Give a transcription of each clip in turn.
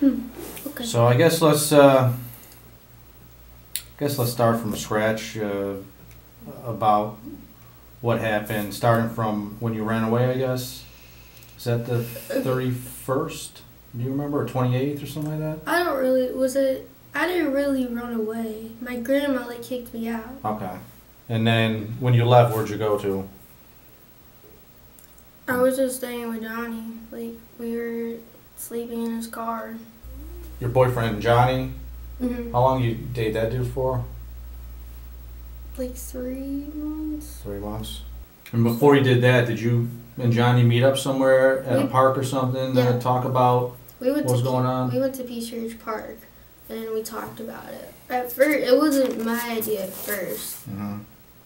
Okay. So I guess let's start from scratch about what happened, starting from when you ran away. I guess is that the 31st? Do you remember, or 28th or something like that? I don't really. Was it? I didn't really run away. My grandma like kicked me out. Okay. And then when you left, where'd you go to? I was just staying with Johnny. Like we were sleeping in his car. Your boyfriend Johnny? Mhm. How long you date that dude for? Like 3 months. 3 months. And before you did that, did you and Johnny meet up somewhere at a park or something Yeah. to talk about We went what's to going on? We went to Peace Ridge Park, and we talked about it. At first, it wasn't my idea at first. Mm-hmm.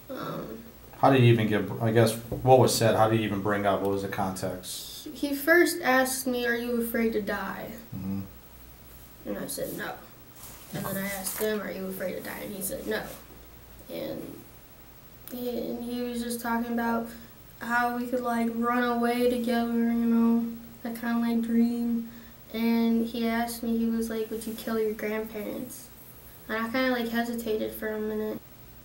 Um, How did you even get, I guess, what was said? How did you even bring up? What was the context? he first asked me, "Are you afraid to die?" Mm-hmm. And I said no. And then I asked him, "Are you afraid to die?" And he said no. And he was just talking about how we could like run away together, you know, that kind of like dream. And he asked me, he was like, "Would you kill your grandparents?" And I kind of like hesitated for a minute.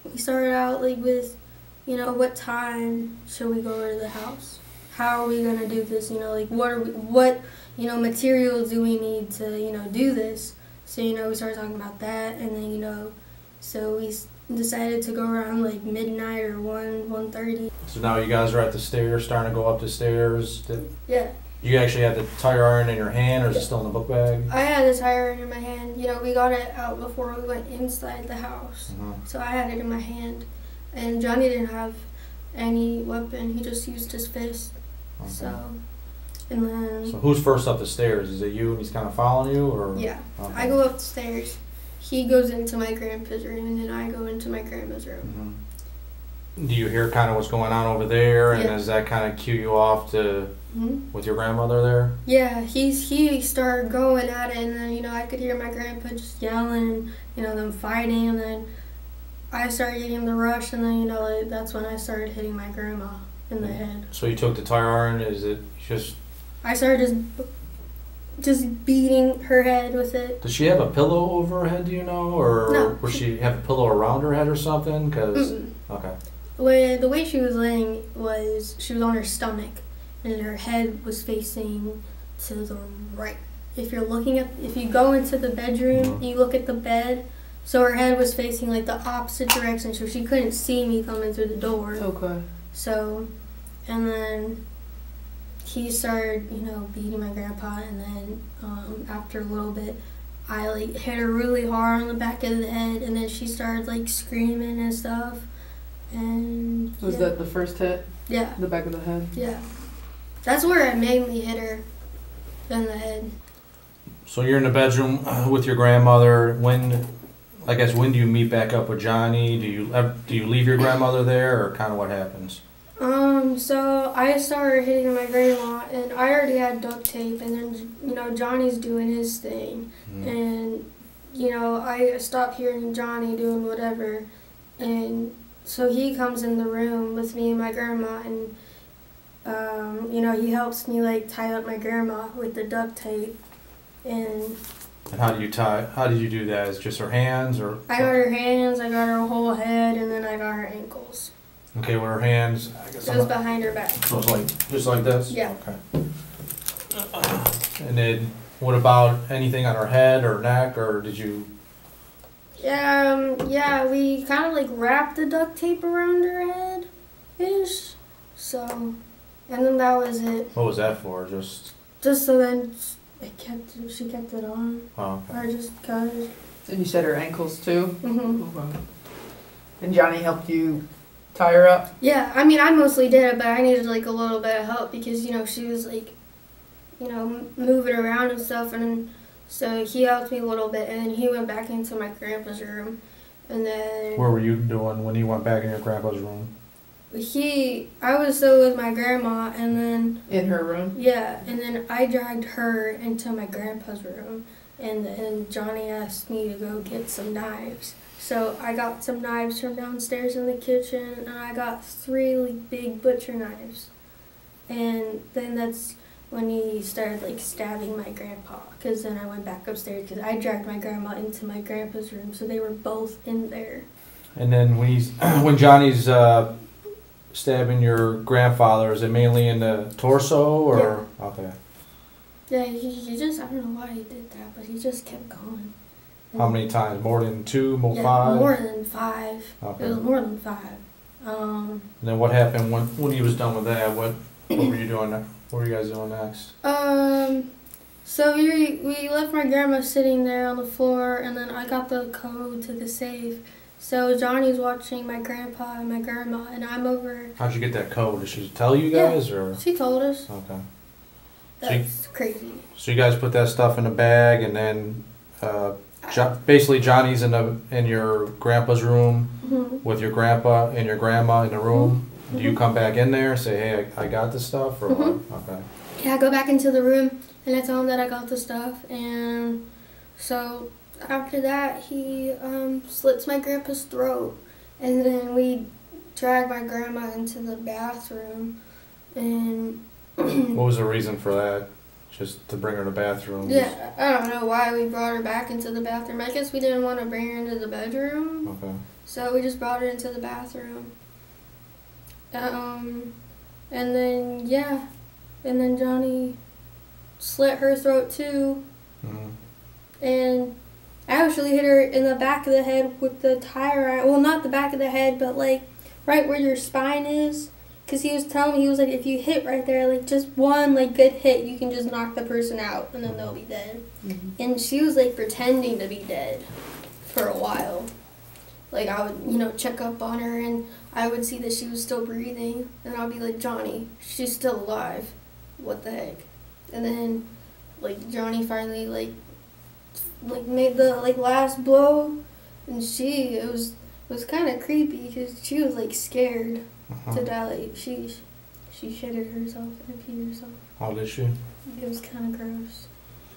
We started out like with, you know, what time should we go to the house? How are we gonna do this? You know, like what you know, materials do we need to, you know, do this? So, you know, we started talking about that, and then, you know, so we decided to go around like midnight or 1:30. So now you guys are at the stairs, starting to go up the stairs. Yeah. You actually had the tire iron in your hand, or is it still in the book bag? I had the tire in my hand. You know, we got it out before we went inside the house. Mm-hmm. So I had it in my hand. And Johnny didn't have any weapon. He just used his fist. Okay. So, and then... So who's first up the stairs? Is it you and he's kind of following you, or? Yeah. Okay. I go up the stairs. He goes into my grandpa's room, and then I go into my grandma's room. Mm-hmm. Do you hear kind of what's going on over there, and Yeah. does that kind of cue you off to with your grandmother there? Yeah, he started going at it, and then, you know, I could hear my grandpa just yelling, you know, them fighting, and then I started getting the rush, and then, you know, like, that's when I started hitting my grandma in the head. So you took the tire iron. Is it just? I started just beating her head with it. Does she have a pillow over her head? Do you know, or No. would she have a pillow around her head or something? Cause okay. The way she was laying was she was on her stomach, and her head was facing to the right. If you go into the bedroom, you look at the bed, so her head was facing like the opposite direction, so she couldn't see me coming through the door. Okay. So, and then he started, you know, beating my grandpa, and then after a little bit, I like hit her really hard on the back of the head, and then she started like screaming and stuff. And Was that the first hit? Yeah. The back of the head? Yeah. That's where I mainly hit her in the head. So you're in the bedroom with your grandmother. When do you meet back up with Johnny? Do you leave your grandmother there, or kind of what happens? So I started hitting my grandma, and I already had duct tape, and then, you know, Johnny's doing his thing, and, you know, I stopped hearing Johnny doing whatever, and so he comes in the room with me and my grandma, and, you know, he helps me, like, tie up my grandma with the duct tape, and how did you do that? Is it just her hands, or? I got her hands, I got her whole head, and then I got her ankles. Okay, with her hands, I guess. It was behind her back. So it's like, just like this? Yeah. Okay. And then, what about anything on her head or neck, or did you? Yeah, we kind of like wrapped the duct tape around her head-ish. So, and then that was it. What was that for? Just so then she kept it on. Oh, okay. Or just cut it. And you said her ankles too? Mm-hmm. Okay. And Johnny helped you tie her up? Yeah, I mean, I mostly did it, but I needed like a little bit of help because, you know, she was like, you know, moving around and stuff, and then, so he helped me a little bit, and then he went back into my grandpa's room, and then... What were you doing when you went back in your grandpa's room? I was still with my grandma, and then... In her room? Yeah, and then I dragged her into my grandpa's room, and then Johnny asked me to go get some knives. So I got some knives from downstairs in the kitchen, and I got 3 like, big butcher knives. And then when he started like stabbing my grandpa. Because then I went back upstairs because I dragged my grandma into my grandpa's room, so they were both in there. And then when Johnny's stabbing your grandfather, is it mainly in the torso or? Yeah. Okay. Yeah, he just, I don't know why he did that, but he just kept going. How many times? More than 2? More yeah, 5? More than 5. Okay. It was more than 5. And then what happened when he was done with that? What were you doing? What were you guys doing next? So we left my grandma sitting there on the floor, and then I got the code to the safe. So Johnny's watching my grandpa and my grandma, and I'm over. How'd you get that code? Did she tell you guys, or? She told us. Okay. That's crazy. So you guys put that stuff in a bag, and then basically Johnny's in your grandpa's room with your grandpa and your grandma in the room. Do you come back in there and say, hey, I got this stuff, or what? Okay. Yeah, I go back into the room and I tell him that I got the stuff, and so after that he slits my grandpa's throat, and then we drag my grandma into the bathroom, and what was the reason for that? Just to bring her to the bathroom? Yeah, I don't know why we brought her back into the bathroom. I guess we didn't want to bring her into the bedroom. Okay. So we just brought her into the bathroom. And then Johnny slit her throat too. And I actually hit her in the back of the head with the tire iron. Well, not the back of the head, but like right where your spine is. Because he was telling me, he was like, if you hit right there, like just one like good hit, you can just knock the person out and then they'll be dead. And she was like pretending to be dead for a while. Like I would, check up on her, and I would see that she was still breathing, and I'll be like, Johnny, she's still alive. What the heck? And then like Johnny finally like made the like last blow, and it was kind of creepy because she was like scared to die. Like she shitted herself and peed herself. Oh, did she? It was kind of gross.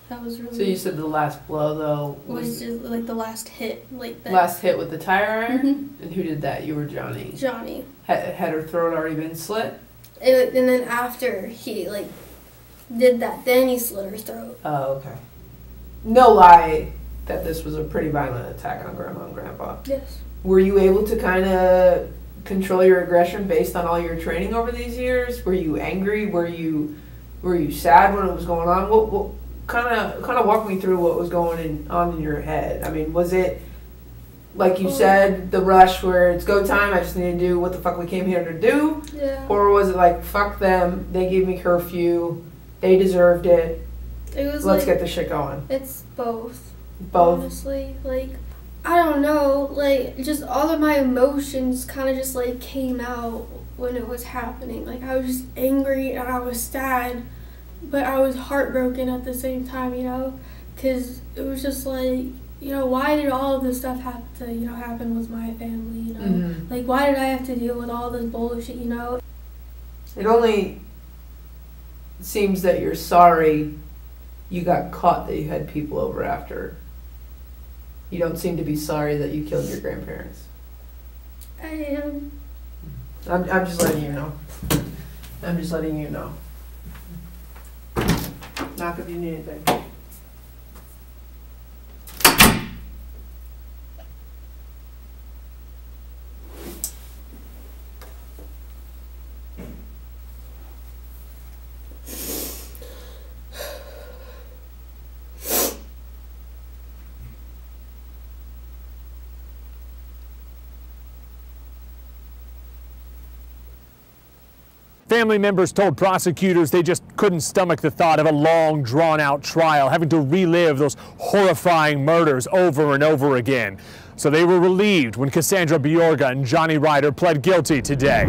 That was really. So you said the last blow though was just like the last hit, like that. Last hit with the tire iron. And who did that? You were Johnny. Johnny. Had her throat already been slit? And then after he like did that, then he slit her throat. Oh, okay. No lie that this was a pretty violent attack on Grandma and Grandpa. Yes. Were you able to kind of control your aggression based on all your training over these years? Were you angry? Were you sad when it was going on? What kind of walk me through what was going on in your head? I mean, was it like you said, the rush where it's go time, I just need to do what the fuck we came here to do? Yeah. Or was it like, fuck them, they gave me curfew, they deserved it, let's get this shit going? It's both. Both? Honestly, like, I don't know, like, just all of my emotions kind of just, like, came out when it was happening. Like, I was just angry and I was sad, but I was heartbroken at the same time, because it was just like, why did all of this stuff have to, happen with my family, Like, why did I have to deal with all this bullshit, It only seems that you're sorry you got caught, that you had people over after. You don't seem to be sorry that you killed your grandparents. I am. I'm just letting you know. I'm just letting you know. Knock if you need anything. Family members told prosecutors they just couldn't stomach the thought of a long, drawn-out trial, having to relive those horrifying murders over and over again. So they were relieved when Cassandra Bjorga and Johnny Ryder pled guilty today.